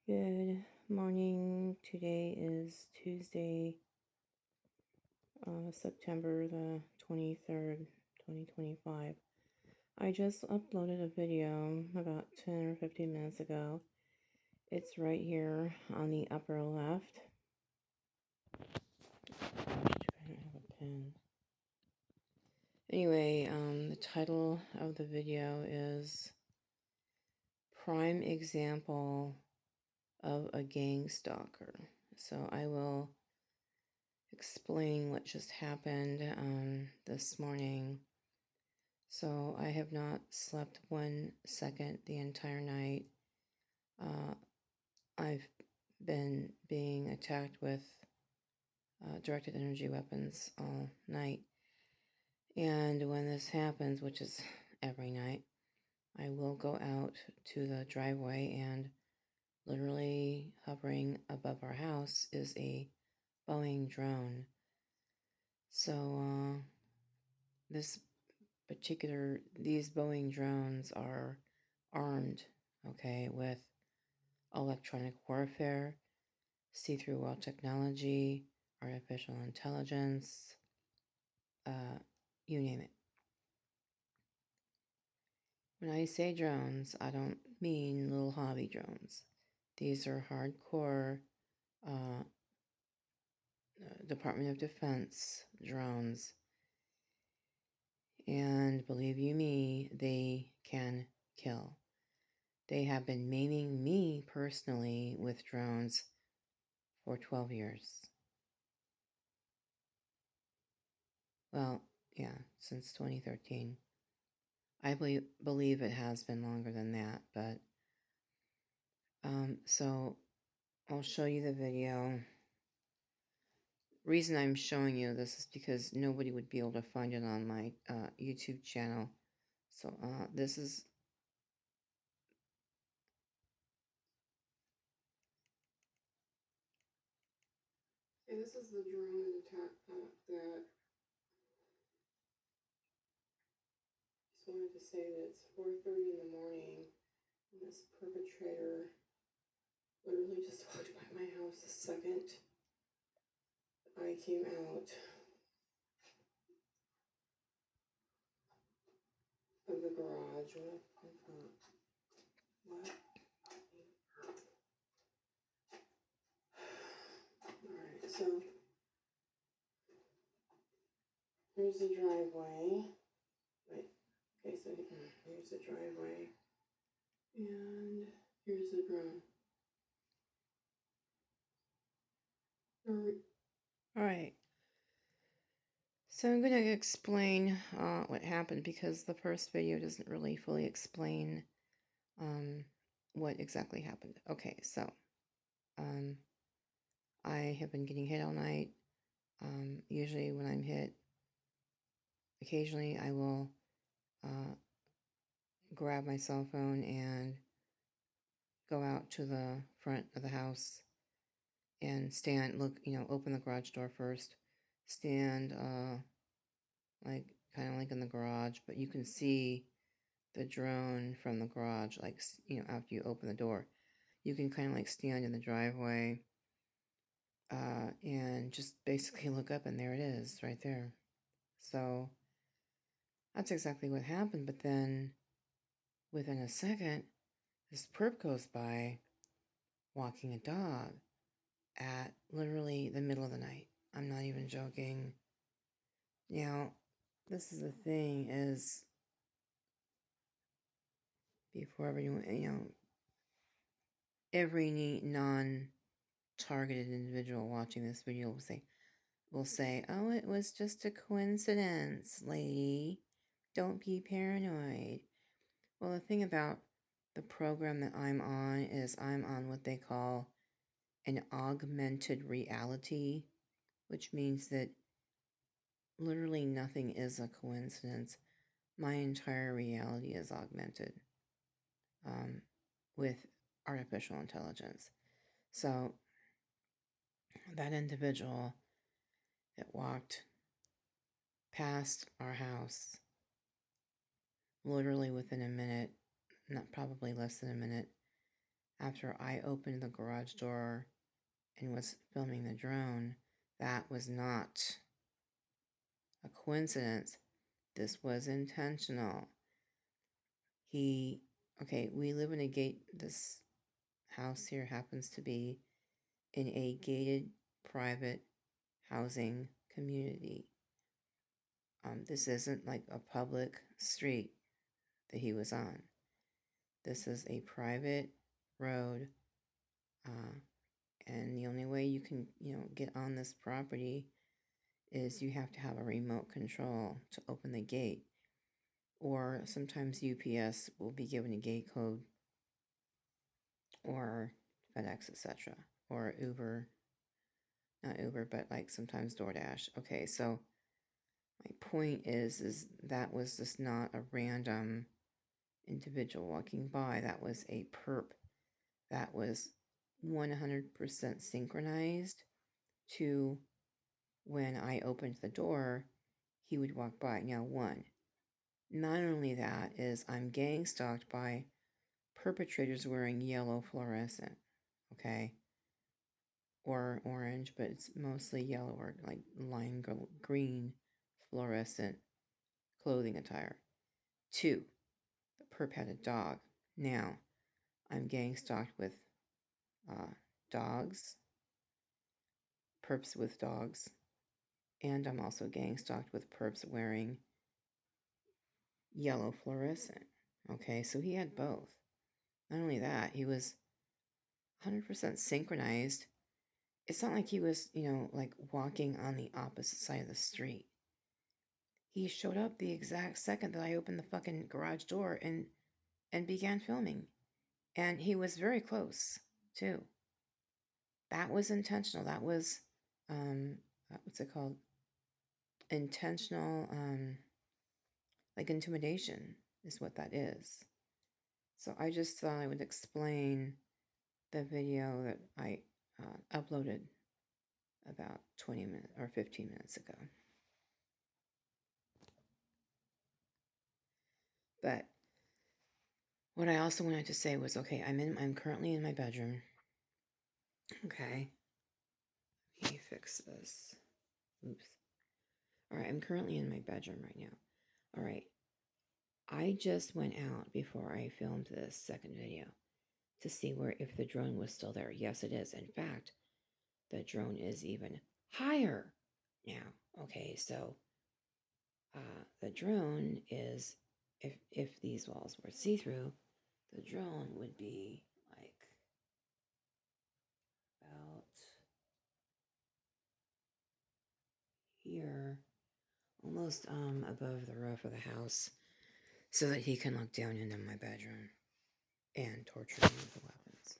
Good morning. Today is Tuesday, September the 23rd, 2025. I just uploaded a video about 10 or 15 minutes ago. It's right here on the upper left. Gosh, I don't have a pen. Anyway, the title of the video is Prime Example of a Gangstalker. So I will explain what just happened this morning. So I have not slept 1 second the entire night. I've been being attacked with directed energy weapons all night. And when this happens, which is every night, I will go out to the driveway, and literally hovering above our house is a Boeing drone. So these Boeing drones are armed, okay, with electronic warfare, see-through wall technology, artificial intelligence, you name it. When I say drones, I don't mean little hobby drones. These are hardcore Department of Defense drones. And believe you me, they can kill. They have been maiming me personally with drones for 12 years. Well, yeah, since 2013. I believe it has been longer than that, but so I'll show you the video. Reason I'm showing you this is because nobody would be able to find it on my YouTube channel. So this is the drone attack that just wanted to say that it's 4:30 in the morning, and this perpetrator literally just walked by my house the second I came out of the garage. What? Alright, so here's the driveway. Wait, okay, so here's the driveway. And here's the drone. Alright. So I'm going to explain what happened, because the first video doesn't really fully explain what exactly happened. Okay, so I have been getting hit all night. Usually when I'm hit, occasionally I will grab my cell phone and go out to the front of the house and stand, open the garage door first, stand kind of like in the garage, but you can see the drone from the garage, after you open the door. You can kind of like stand in the driveway and just basically look up, and there it is right there. So that's exactly what happened. But then within a second, this perp goes by walking a dog at literally the middle of the night. I'm not even joking. Now, this is the thing, is before everyone, every non-targeted individual watching this video will say, oh, it was just a coincidence, lady. Don't be paranoid. Well, the thing about the program that I'm on is I'm on what they call an augmented reality, which means that literally nothing is a coincidence. My entire reality is augmented with artificial intelligence. So that individual that walked past our house, literally within a minute, not probably less than a minute after I opened the garage door and was filming the drone, that was not a coincidence. This was intentional. We live in a gate, this house here happens to be in a gated private housing community. This isn't like a public street that he was on. This is a private road, and the only way you can, get on this property is you have to have a remote control to open the gate, or sometimes UPS will be given a gate code, or FedEx, etc., or Uber, not Uber, but like sometimes DoorDash. Okay, so my point is that was just not a random individual walking by. That was a perp that was 100% synchronized to when I opened the door, he would walk by. Now, not only that is I'm gang stalked by perpetrators wearing yellow fluorescent, okay, or orange, but it's mostly yellow or like lime green fluorescent clothing attire. 2, the perp had a dog. Now, I'm gang stalked with dogs, perps with dogs, and I'm also gang stalked with perps wearing yellow fluorescent. Okay, so he had both. Not only that, he was 100% synchronized. It's not like he was, like walking on the opposite side of the street. He showed up the exact second that I opened the fucking garage door and began filming. And he was very close, too. That was intentional. That was, what's it called? Intentional, like intimidation is what that is. So I just thought I would explain the video that I uploaded about 20 minutes or 15 minutes ago. But what I also wanted to say was, okay, I'm currently in my bedroom. Okay. Let me fix this. Oops. All right, I'm currently in my bedroom right now. All right. I just went out before I filmed this second video to see if the drone was still there. Yes, it is. In fact, the drone is even higher now. Okay, so the drone is, if these walls were see-through, the drone would be like about here, almost above the roof of the house, so that he can look down into my bedroom and torture me with the weapons.